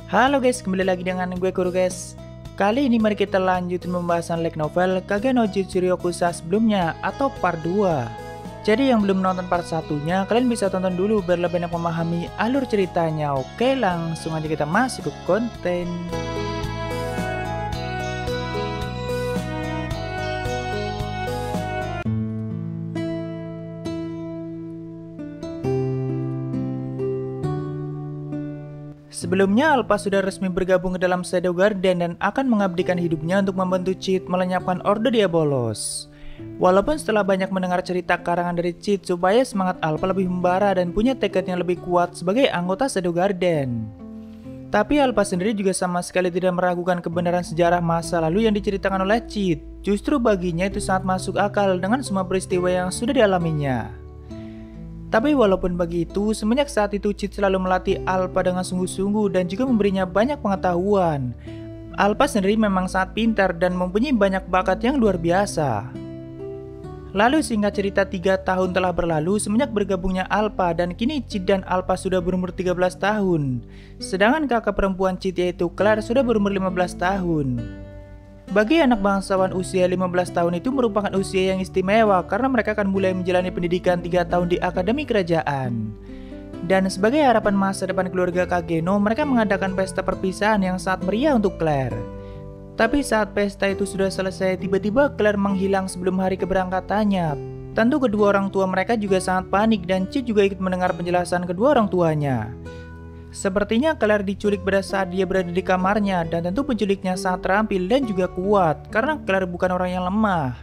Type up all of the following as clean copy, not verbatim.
Halo guys, kembali lagi dengan gue Kuro guys. Kali ini mari kita lanjutin pembahasan light novel Kage no Jitsuryokusa sebelumnya atau part 2. Jadi yang belum nonton part 1-nya, kalian bisa tonton dulu biar lebih banyak memahami alur ceritanya. Oke, langsung aja kita masuk ke konten. Sebelumnya, Alpha sudah resmi bergabung ke dalam Shadow Garden dan akan mengabdikan hidupnya untuk membantu Cheat melenyapkan Ordo Diabolos. Walaupun setelah banyak mendengar cerita karangan dari Cheat supaya semangat Alpha lebih membara dan punya tekad yang lebih kuat sebagai anggota Shadow Garden. Tapi Alpha sendiri juga sama sekali tidak meragukan kebenaran sejarah masa lalu yang diceritakan oleh Cheat. Justru baginya itu sangat masuk akal dengan semua peristiwa yang sudah dialaminya. Tapi walaupun begitu, semenjak saat itu Cheat selalu melatih Alpha dengan sungguh-sungguh dan juga memberinya banyak pengetahuan. Alpha sendiri memang sangat pintar dan mempunyai banyak bakat yang luar biasa. Lalu singkat cerita 3 tahun telah berlalu semenjak bergabungnya Alpha dan kini Cheat dan Alpha sudah berumur 13 tahun. Sedangkan kakak perempuan Cheat yaitu Claire sudah berumur 15 tahun. Bagi anak bangsawan usia 15 tahun itu merupakan usia yang istimewa karena mereka akan mulai menjalani pendidikan 3 tahun di akademi kerajaan. Dan sebagai harapan masa depan keluarga Kageno, mereka mengadakan pesta perpisahan yang sangat meriah untuk Claire. Tapi saat pesta itu sudah selesai, tiba-tiba Claire menghilang sebelum hari keberangkatannya. Tentu kedua orang tua mereka juga sangat panik dan Cheat juga ikut mendengar penjelasan kedua orang tuanya. Sepertinya Claire diculik pada saat dia berada di kamarnya dan tentu penculiknya sangat terampil dan juga kuat karena Claire bukan orang yang lemah.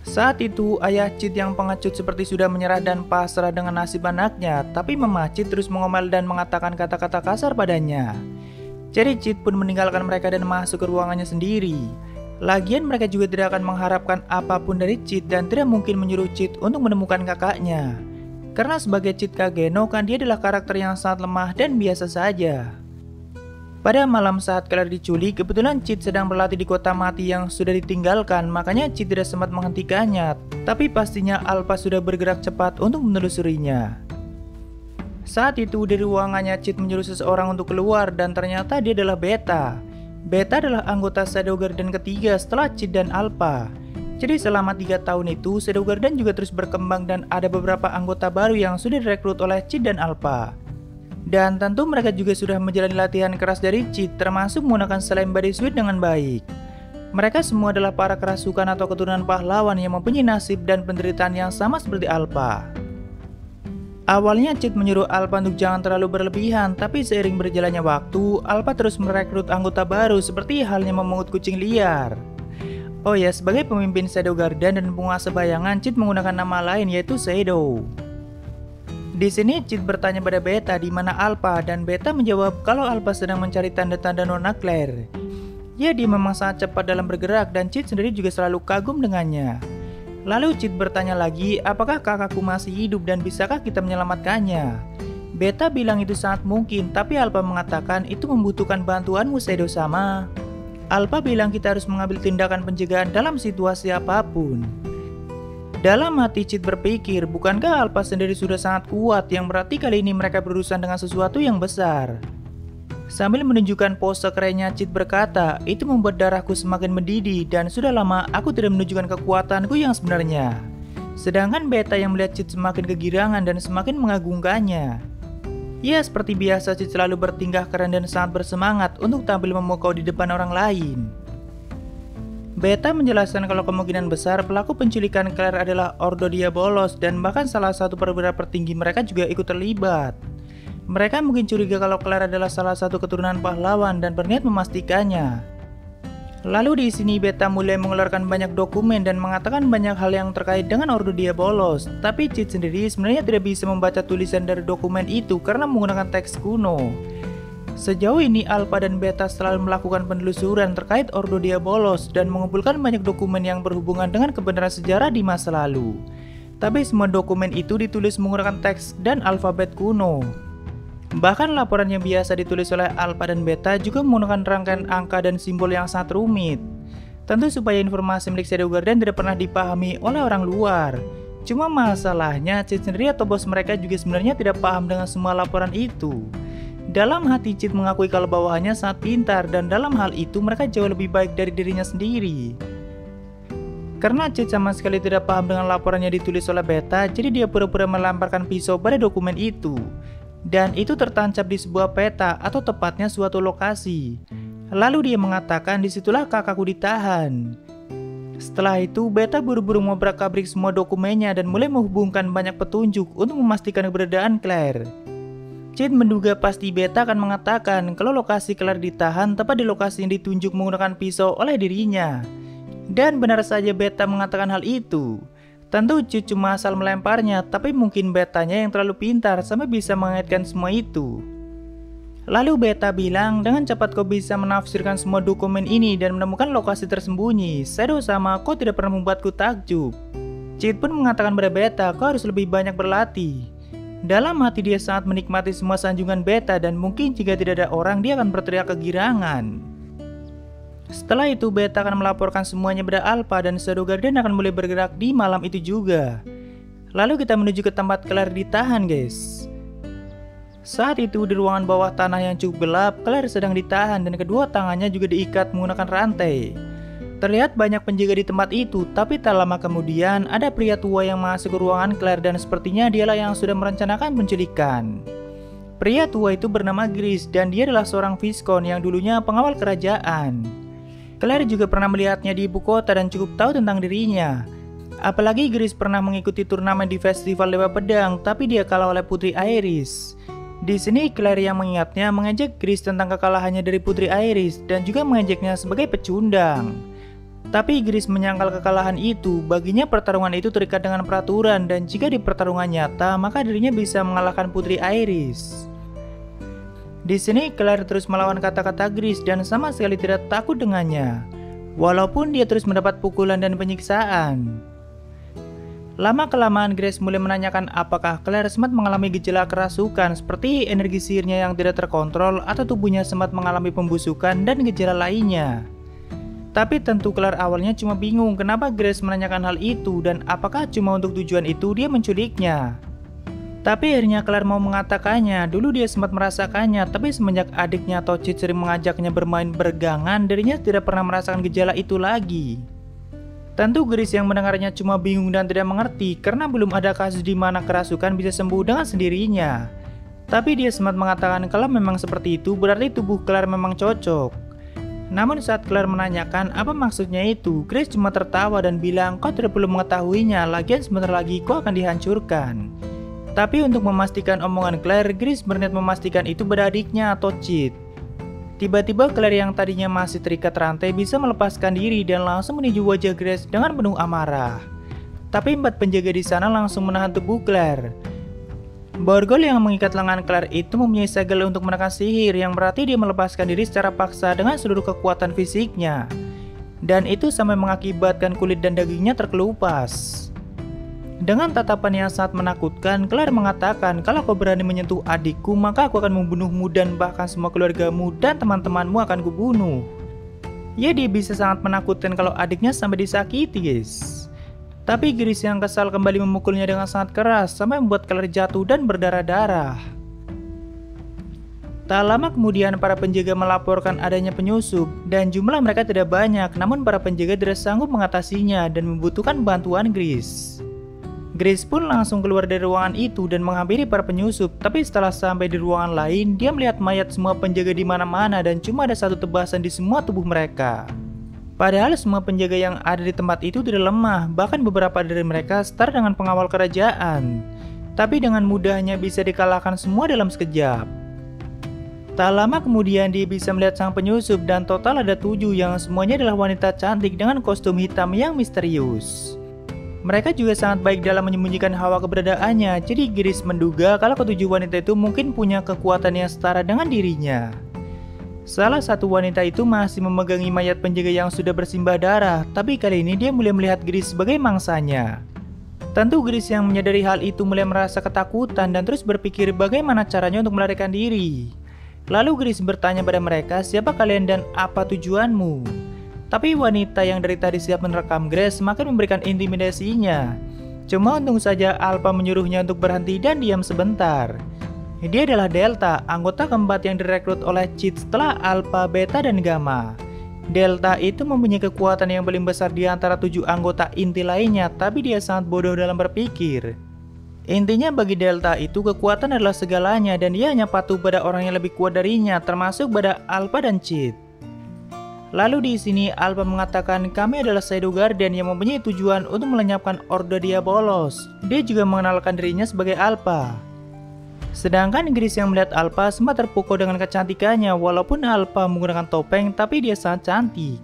Saat itu ayah Cheat yang pengecut seperti sudah menyerah dan pasrah dengan nasib anaknya, tapi Mama Cheat terus mengomel dan mengatakan kata-kata kasar padanya. Jadi Cheat pun meninggalkan mereka dan masuk ke ruangannya sendiri. Lagian mereka juga tidak akan mengharapkan apapun dari Cheat dan tidak mungkin menyuruh Cheat untuk menemukan kakaknya. Karena sebagai Cheat Kageno kan dia adalah karakter yang sangat lemah dan biasa saja. Pada malam saat Claire diculik, kebetulan Cheat sedang berlatih di kota mati yang sudah ditinggalkan, makanya Cheat tidak sempat menghentikannya. Tapi pastinya Alpha sudah bergerak cepat untuk menelusurinya. Saat itu di ruangannya Cheat menyuruh seseorang untuk keluar dan ternyata dia adalah Beta. Beta adalah anggota Shadow Garden ketiga setelah Cheat dan Alpha. Jadi selama 3 tahun itu, Shadow Garden juga terus berkembang dan ada beberapa anggota baru yang sudah direkrut oleh Cheat dan Alpha. Dan tentu mereka juga sudah menjalani latihan keras dari Cheat, termasuk menggunakan slime body suit dengan baik. Mereka semua adalah para kerasukan atau keturunan pahlawan yang mempunyai nasib dan penderitaan yang sama seperti Alpha. Awalnya Cheat menyuruh Alpha untuk jangan terlalu berlebihan, tapi seiring berjalannya waktu, Alpha terus merekrut anggota baru seperti halnya memungut kucing liar. Oh ya, sebagai pemimpin Shadow Garden dan penguasa bayangan, Cheat menggunakan nama lain yaitu Shadow. Di sini Cheat bertanya pada Beta di mana Alpha dan Beta menjawab kalau Alpha sedang mencari tanda-tanda Nona Claire. Ya, dia memang sangat cepat dalam bergerak dan Cheat sendiri juga selalu kagum dengannya. Lalu Cheat bertanya lagi, apakah kakakku masih hidup dan bisakah kita menyelamatkannya? Beta bilang itu sangat mungkin, tapi Alpha mengatakan itu membutuhkan bantuanmu Shadow sama. Alpha bilang kita harus mengambil tindakan pencegahan dalam situasi apapun. Dalam hati Cheat berpikir, bukankah Alpha sendiri sudah sangat kuat yang berarti kali ini mereka berurusan dengan sesuatu yang besar. Sambil menunjukkan pose kerennya Cheat berkata, itu membuat darahku semakin mendidih dan sudah lama aku tidak menunjukkan kekuatanku yang sebenarnya. Sedangkan Beta yang melihat Cheat semakin kegirangan dan semakin mengagungkannya. Ya, seperti biasa Cheat selalu bertingkah keren dan sangat bersemangat untuk tampil memukau di depan orang lain. Beta menjelaskan kalau kemungkinan besar pelaku penculikan Claire adalah Ordo Diabolos dan bahkan salah satu perwira tertinggi mereka juga ikut terlibat. Mereka mungkin curiga kalau Claire adalah salah satu keturunan pahlawan dan berniat memastikannya. Lalu di sini Beta mulai mengeluarkan banyak dokumen dan mengatakan banyak hal yang terkait dengan Ordo Diabolos. Tapi Cheat sendiri sebenarnya tidak bisa membaca tulisan dari dokumen itu karena menggunakan teks kuno. Sejauh ini Alpha dan Beta selalu melakukan penelusuran terkait Ordo Diabolos dan mengumpulkan banyak dokumen yang berhubungan dengan kebenaran sejarah di masa lalu. Tapi semua dokumen itu ditulis menggunakan teks dan alfabet kuno. Bahkan laporan yang biasa ditulis oleh Alpha dan Beta juga menggunakan rangkaian angka dan simbol yang sangat rumit. Tentu supaya informasi milik Shadow Garden tidak pernah dipahami oleh orang luar. Cuma masalahnya Cheat sendiri atau bos mereka juga sebenarnya tidak paham dengan semua laporan itu. Dalam hati Cid mengakui kalau bawahannya sangat pintar dan dalam hal itu mereka jauh lebih baik dari dirinya sendiri. Karena Cid sama sekali tidak paham dengan laporan yang ditulis oleh Beta, jadi dia pura-pura melemparkan pisau pada dokumen itu. Dan itu tertancap di sebuah peta atau tepatnya suatu lokasi. Lalu dia mengatakan disitulah kakakku ditahan. Setelah itu Beta buru-buru ngobrak-abrik semua dokumennya dan mulai menghubungkan banyak petunjuk untuk memastikan keberadaan Claire. Cid menduga pasti Beta akan mengatakan kalau lokasi Claire ditahan tepat di lokasi yang ditunjuk menggunakan pisau oleh dirinya. Dan benar saja Beta mengatakan hal itu. Tentu Cid cuma asal melemparnya, tapi mungkin Betanya yang terlalu pintar sampai bisa mengaitkan semua itu. Lalu Beta bilang, dengan cepat kau bisa menafsirkan semua dokumen ini dan menemukan lokasi tersembunyi. Shadow sama kau tidak pernah membuatku takjub. Cid pun mengatakan pada Beta, kau harus lebih banyak berlatih. Dalam hati dia sangat menikmati semua sanjungan Beta dan mungkin jika tidak ada orang dia akan berteriak kegirangan. Setelah itu Beta akan melaporkan semuanya pada Alpha dan Shadow Guardian akan mulai bergerak di malam itu juga. Lalu kita menuju ke tempat Claire ditahan guys. Saat itu di ruangan bawah tanah yang cukup gelap, Claire sedang ditahan dan kedua tangannya juga diikat menggunakan rantai. Terlihat banyak penjaga di tempat itu, tapi tak lama kemudian ada pria tua yang masuk ke ruangan Claire dan sepertinya dialah yang sudah merencanakan penculikan. Pria tua itu bernama Gris dan dia adalah seorang Viscount yang dulunya pengawal kerajaan. Claire juga pernah melihatnya di ibu kota dan cukup tahu tentang dirinya. Apalagi Gris pernah mengikuti turnamen di festival lewat pedang, tapi dia kalah oleh Putri Aeris. Di sini Claire yang mengingatnya mengejek Gris tentang kekalahannya dari Putri Aeris dan juga mengejeknya sebagai pecundang. Tapi Gris menyangkal kekalahan itu, baginya pertarungan itu terikat dengan peraturan dan jika di pertarungan nyata maka dirinya bisa mengalahkan Putri Aeris. Di sini Claire terus melawan kata-kata Gris dan sama sekali tidak takut dengannya, walaupun dia terus mendapat pukulan dan penyiksaan. Lama-kelamaan Grace mulai menanyakan apakah Claire sempat mengalami gejala kerasukan seperti energi sihirnya yang tidak terkontrol atau tubuhnya sempat mengalami pembusukan dan gejala lainnya. Tapi tentu Claire awalnya cuma bingung kenapa Grace menanyakan hal itu dan apakah cuma untuk tujuan itu dia menculiknya. Tapi akhirnya Claire mau mengatakannya, dulu dia sempat merasakannya tapi semenjak adiknya atau Cid sering mengajaknya bermain bergangan, dirinya tidak pernah merasakan gejala itu lagi. Tentu Grace yang mendengarnya cuma bingung dan tidak mengerti karena belum ada kasus di mana kerasukan bisa sembuh dengan sendirinya. Tapi dia sempat mengatakan kalau memang seperti itu berarti tubuh Claire memang cocok. Namun saat Claire menanyakan apa maksudnya itu, Grace cuma tertawa dan bilang kau tidak perlu mengetahuinya, lagian sebentar lagi kau akan dihancurkan. Tapi untuk memastikan omongan Claire, Grace berniat memastikan itu pada adiknya atau Cid. Tiba-tiba Claire yang tadinya masih terikat rantai bisa melepaskan diri dan langsung menuju wajah Grace dengan penuh amarah. Tapi 4 penjaga di sana langsung menahan tubuh Claire. Borgol yang mengikat lengan Claire itu mempunyai segel untuk menekan sihir yang berarti dia melepaskan diri secara paksa dengan seluruh kekuatan fisiknya. Dan itu sampai mengakibatkan kulit dan dagingnya terkelupas. Dengan tatapan yang sangat menakutkan, Claire mengatakan kalau kau berani menyentuh adikku maka aku akan membunuhmu dan bahkan semua keluargamu dan teman-temanmu akan kubunuh. Ya dia bisa sangat menakutkan kalau adiknya sampai disakiti guys. Tapi Grace yang kesal kembali memukulnya dengan sangat keras sampai membuat Claire jatuh dan berdarah-darah. Tak lama kemudian para penjaga melaporkan adanya penyusup dan jumlah mereka tidak banyak, namun para penjaga tidak sanggup mengatasinya dan membutuhkan bantuan Grace. Grace pun langsung keluar dari ruangan itu dan menghampiri para penyusup, tapi setelah sampai di ruangan lain, dia melihat mayat semua penjaga di mana-mana dan cuma ada satu tebasan di semua tubuh mereka. Padahal semua penjaga yang ada di tempat itu tidak lemah, bahkan beberapa dari mereka setara dengan pengawal kerajaan. Tapi dengan mudahnya bisa dikalahkan semua dalam sekejap. Tak lama kemudian dia bisa melihat sang penyusup dan total ada 7 yang semuanya adalah wanita cantik dengan kostum hitam yang misterius. Mereka juga sangat baik dalam menyembunyikan hawa keberadaannya, jadi Grace menduga kalau ketujuh wanita itu mungkin punya kekuatan yang setara dengan dirinya. Salah satu wanita itu masih memegangi mayat penjaga yang sudah bersimbah darah, tapi kali ini dia mulai melihat Grace sebagai mangsanya. Tentu Grace yang menyadari hal itu mulai merasa ketakutan dan terus berpikir bagaimana caranya untuk melarikan diri. Lalu Grace bertanya pada mereka, siapa kalian dan apa tujuanmu? Tapi wanita yang dari tadi siap merekam Grace semakin memberikan intimidasinya. Cuma untung saja Alpha menyuruhnya untuk berhenti dan diam sebentar. Dia adalah Delta, anggota keempat yang direkrut oleh Cheat setelah Alpha, Beta, dan Gamma. Delta itu mempunyai kekuatan yang paling besar di antara 7 anggota inti lainnya, tapi dia sangat bodoh dalam berpikir. Intinya bagi Delta itu kekuatan adalah segalanya dan dia hanya patuh pada orang yang lebih kuat darinya, termasuk pada Alpha dan Cheat. Lalu di sini Alpha mengatakan kami adalah Shadow Guardian yang mempunyai tujuan untuk melenyapkan Ordo Diabolos. Dia juga mengenalkan dirinya sebagai Alpha. Sedangkan Grace yang melihat Alpha sempat terpukau dengan kecantikannya. Walaupun Alpha menggunakan topeng, tapi dia sangat cantik.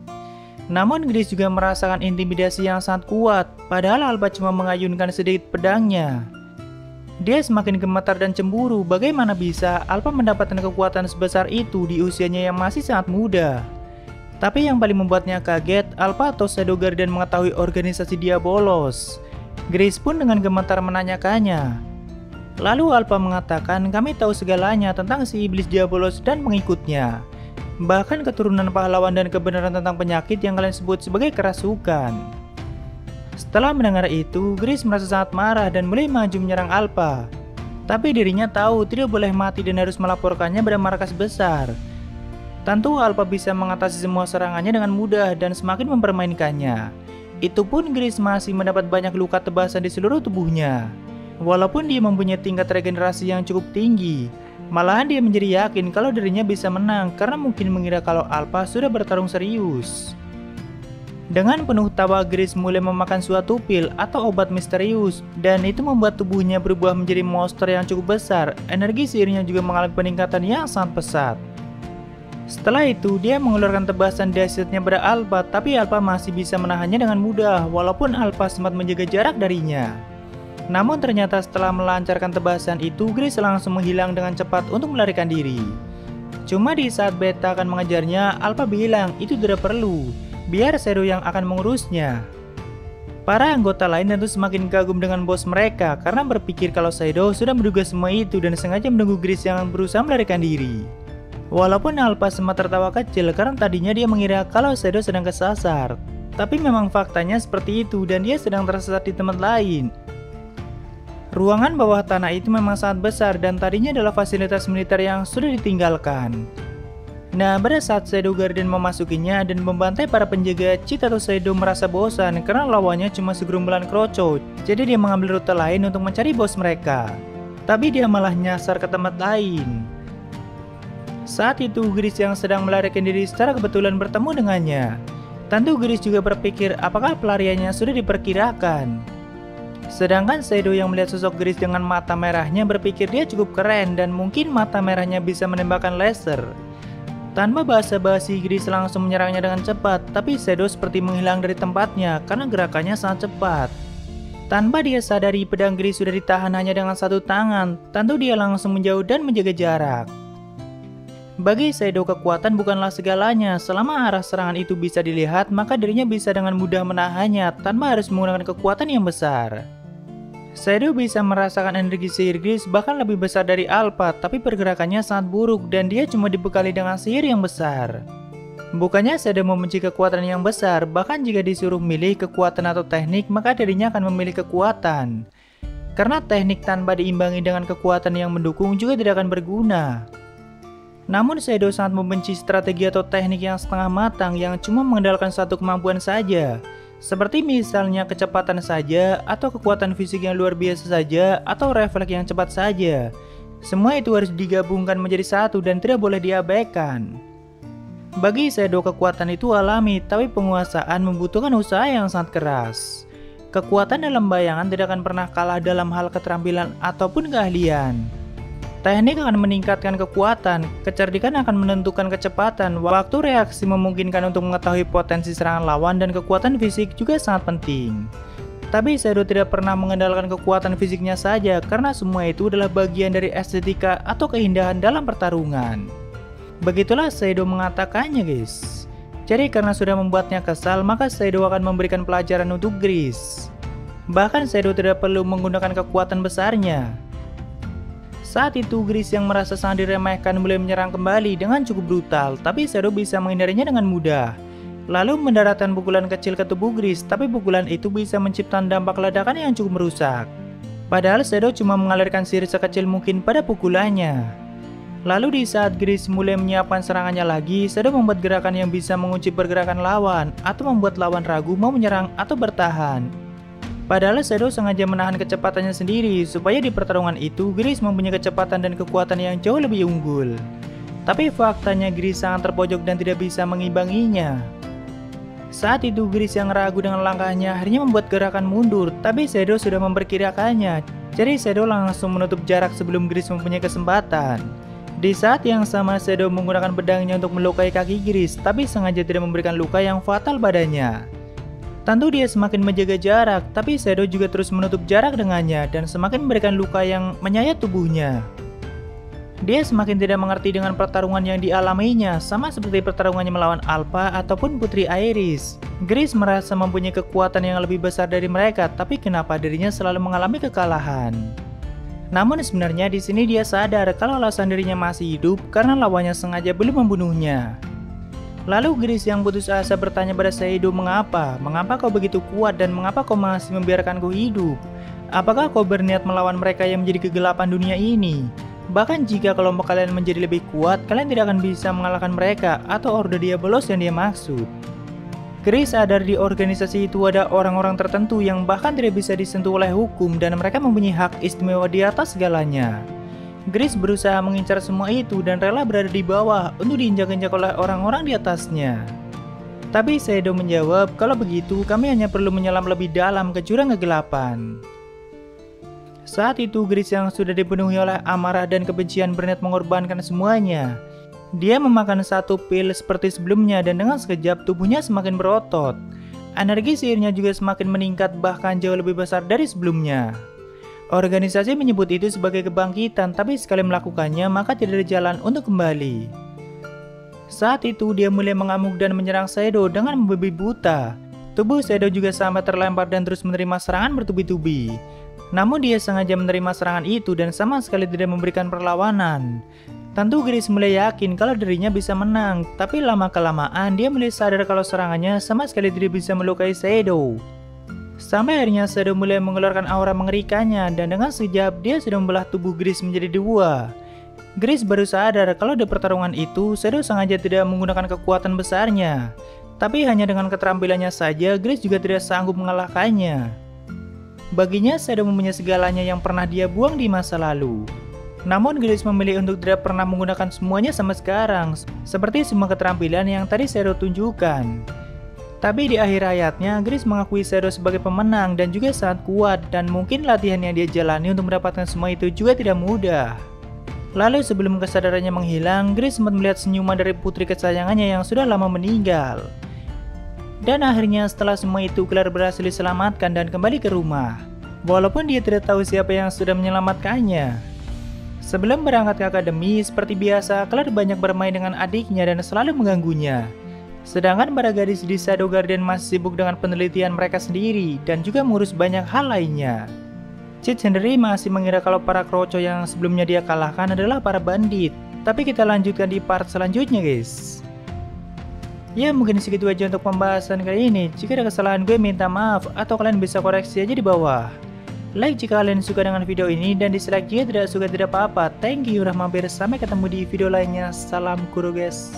Namun Grace juga merasakan intimidasi yang sangat kuat, padahal Alpha cuma mengayunkan sedikit pedangnya. Dia semakin gemetar dan cemburu. Bagaimana bisa Alpha mendapatkan kekuatan sebesar itu di usianya yang masih sangat muda? Tapi yang paling membuatnya kaget, Alpha atau Shadow Guardian mengetahui organisasi Diabolos. Grace pun dengan gemetar menanyakannya. Lalu Alpha mengatakan kami tahu segalanya tentang si iblis Diabolos dan pengikutnya. Bahkan keturunan pahlawan dan kebenaran tentang penyakit yang kalian sebut sebagai kerasukan. Setelah mendengar itu, Grace merasa sangat marah dan mulai maju menyerang Alpha. Tapi dirinya tahu tidak boleh mati dan harus melaporkannya pada markas besar. Tentu Alpha bisa mengatasi semua serangannya dengan mudah dan semakin mempermainkannya. Itu pun Grace masih mendapat banyak luka tebasan di seluruh tubuhnya. Walaupun dia mempunyai tingkat regenerasi yang cukup tinggi, malahan dia menjadi yakin kalau dirinya bisa menang karena mungkin mengira kalau Alpha sudah bertarung serius. Dengan penuh tawa, Grace mulai memakan suatu pil atau obat misterius, dan itu membuat tubuhnya berubah menjadi monster yang cukup besar. Energi sihirnya juga mengalami peningkatan yang sangat pesat. Setelah itu, dia mengeluarkan tebasan dahsyatnya pada Alpha, tapi Alpha masih bisa menahannya dengan mudah, walaupun Alpha sempat menjaga jarak darinya. Namun ternyata setelah melancarkan tebasan itu, Grace langsung menghilang dengan cepat untuk melarikan diri. Cuma di saat Beta akan mengejarnya, Alpha bilang itu tidak perlu, biar Shadow yang akan mengurusnya. Para anggota lain tentu semakin kagum dengan bos mereka karena berpikir kalau Shadow sudah menduga semua itu dan sengaja menunggu Grace yang berusaha melarikan diri. Walaupun Alpha sempat tertawa kecil karena tadinya dia mengira kalau Shadow sedang kesasar. Tapi memang faktanya seperti itu dan dia sedang tersesat di tempat lain. Ruangan bawah tanah itu memang sangat besar dan tadinya adalah fasilitas militer yang sudah ditinggalkan. Nah, pada saat Shadow Guardian memasukinya dan membantai para penjaga, Cheat atau Shadow merasa bosan karena lawannya cuma segerombolan kroco. Jadi dia mengambil rute lain untuk mencari bos mereka. Tapi dia malah nyasar ke tempat lain. Saat itu Grace yang sedang melarikan diri secara kebetulan bertemu dengannya. Tentu Grace juga berpikir apakah pelariannya sudah diperkirakan. Sedangkan Shadow yang melihat sosok Grace dengan mata merahnya berpikir dia cukup keren dan mungkin mata merahnya bisa menembakkan laser. Tanpa basa-basi, Grace langsung menyerangnya dengan cepat, tapi Shadow seperti menghilang dari tempatnya karena gerakannya sangat cepat. Tanpa dia sadari, pedang Grace sudah ditahan hanya dengan satu tangan. Tentu dia langsung menjauh dan menjaga jarak. Bagi Shadow, kekuatan bukanlah segalanya. Selama arah serangan itu bisa dilihat, maka dirinya bisa dengan mudah menahannya tanpa harus menggunakan kekuatan yang besar. Shadow bisa merasakan energi sihir Grace bahkan lebih besar dari Alpha, tapi pergerakannya sangat buruk dan dia cuma dibekali dengan sihir yang besar. Bukannya Shadow membenci kekuatan yang besar, bahkan jika disuruh milih kekuatan atau teknik, maka dirinya akan memilih kekuatan. Karena teknik tanpa diimbangi dengan kekuatan yang mendukung juga tidak akan berguna. Namun Shadow sangat membenci strategi atau teknik yang setengah matang yang cuma mengandalkan satu kemampuan saja. Seperti misalnya kecepatan saja, atau kekuatan fisik yang luar biasa saja, atau refleks yang cepat saja. Semua itu harus digabungkan menjadi satu dan tidak boleh diabaikan. Bagi Shadow, kekuatan itu alami, tapi penguasaan membutuhkan usaha yang sangat keras. Kekuatan dalam bayangan tidak akan pernah kalah dalam hal keterampilan ataupun keahlian. Teknik akan meningkatkan kekuatan, kecerdikan akan menentukan kecepatan, waktu reaksi memungkinkan untuk mengetahui potensi serangan lawan, dan kekuatan fisik juga sangat penting. Tapi Shadow tidak pernah mengandalkan kekuatan fisiknya saja, karena semua itu adalah bagian dari estetika atau keindahan dalam pertarungan. Begitulah Shadow mengatakannya, guys. Jadi karena sudah membuatnya kesal, maka Shadow akan memberikan pelajaran untuk Grace. Bahkan Shadow tidak perlu menggunakan kekuatan besarnya. Saat itu Grace yang merasa sangat diremehkan mulai menyerang kembali dengan cukup brutal, tapi Shadow bisa menghindarinya dengan mudah. Lalu mendaratkan pukulan kecil ke tubuh Grace, tapi pukulan itu bisa menciptakan dampak ledakan yang cukup merusak. Padahal Shadow cuma mengalirkan sihir sekecil mungkin pada pukulannya. Lalu di saat Grace mulai menyiapkan serangannya lagi, Shadow membuat gerakan yang bisa mengunci pergerakan lawan atau membuat lawan ragu mau menyerang atau bertahan. Padahal Shadow sengaja menahan kecepatannya sendiri supaya di pertarungan itu Grace mempunyai kecepatan dan kekuatan yang jauh lebih unggul. Tapi faktanya Grace sangat terpojok dan tidak bisa mengimbanginya. Saat itu Grace yang ragu dengan langkahnya akhirnya membuat gerakan mundur, tapi Shadow sudah memperkirakannya. Jadi Shadow langsung menutup jarak sebelum Grace mempunyai kesempatan. Di saat yang sama Shadow menggunakan pedangnya untuk melukai kaki Grace, tapi sengaja tidak memberikan luka yang fatal badannya. Tentu dia semakin menjaga jarak, tapi Shadow juga terus menutup jarak dengannya dan semakin memberikan luka yang menyayat tubuhnya. Dia semakin tidak mengerti dengan pertarungan yang dialaminya, sama seperti pertarungannya melawan Alpha ataupun Putri Iris. Grace merasa mempunyai kekuatan yang lebih besar dari mereka, tapi kenapa dirinya selalu mengalami kekalahan? Namun sebenarnya di sini dia sadar kalau alasan dirinya masih hidup karena lawannya sengaja belum membunuhnya. Lalu Grace yang putus asa bertanya pada Shadow, mengapa kau begitu kuat dan mengapa kau masih membiarkanku hidup? Apakah kau berniat melawan mereka yang menjadi kegelapan dunia ini? Bahkan jika kelompok kalian menjadi lebih kuat, kalian tidak akan bisa mengalahkan mereka atau Orde Diabolos yang dia maksud. Grace sadar di organisasi itu ada orang-orang tertentu yang bahkan tidak bisa disentuh oleh hukum dan mereka mempunyai hak istimewa di atas segalanya. Grace berusaha mengincar semua itu dan rela berada di bawah untuk diinjak-injak oleh orang-orang di atasnya. Tapi Shadow menjawab, kalau begitu kami hanya perlu menyelam lebih dalam ke jurang kegelapan. Saat itu Grace yang sudah dipenuhi oleh amarah dan kebencian berniat mengorbankan semuanya. Dia memakan satu pil seperti sebelumnya dan dengan sekejap tubuhnya semakin berotot. Energi sihirnya juga semakin meningkat bahkan jauh lebih besar dari sebelumnya. Organisasi menyebut itu sebagai kebangkitan, tapi sekali melakukannya maka tidak ada jalan untuk kembali. Saat itu dia mulai mengamuk dan menyerang Shadow dengan membabi buta. Tubuh Shadow juga sampai terlempar dan terus menerima serangan bertubi-tubi. Namun dia sengaja menerima serangan itu dan sama sekali tidak memberikan perlawanan. Tentu Grace mulai yakin kalau dirinya bisa menang, tapi lama-kelamaan dia mulai sadar kalau serangannya sama sekali tidak bisa melukai Shadow. Sampai akhirnya Shadow mulai mengeluarkan aura mengerikannya dan dengan sekejap dia sudah membelah tubuh Grace menjadi dua. Grace baru sadar kalau di pertarungan itu Shadow sengaja tidak menggunakan kekuatan besarnya. Tapi hanya dengan keterampilannya saja Grace juga tidak sanggup mengalahkannya. Baginya Shadow mempunyai segalanya yang pernah dia buang di masa lalu. Namun Grace memilih untuk tidak pernah menggunakan semuanya sama sekarang, seperti semua keterampilan yang tadi Shadow tunjukkan. Tapi di akhir hayatnya, Grace mengakui Shadow sebagai pemenang dan juga sangat kuat dan mungkin latihan yang dia jalani untuk mendapatkan semua itu juga tidak mudah. Lalu sebelum kesadarannya menghilang, Grace sempat melihat senyuman dari putri kesayangannya yang sudah lama meninggal. Dan akhirnya setelah semua itu Claire berhasil diselamatkan dan kembali ke rumah. Walaupun dia tidak tahu siapa yang sudah menyelamatkannya. Sebelum berangkat ke akademi, seperti biasa Claire banyak bermain dengan adiknya dan selalu mengganggunya. Sedangkan para gadis di Shadow Guardian masih sibuk dengan penelitian mereka sendiri dan juga mengurus banyak hal lainnya. Cid sendiri masih mengira kalau para kroco yang sebelumnya dia kalahkan adalah para bandit. Tapi kita lanjutkan di part selanjutnya guys. Ya mungkin segitu aja untuk pembahasan kali ini. Jika ada kesalahan gue minta maaf atau kalian bisa koreksi aja di bawah. Like jika kalian suka dengan video ini dan dislike jika tidak suka tidak apa-apa. Thank you udah mampir, sampai ketemu di video lainnya. Salam guru guys.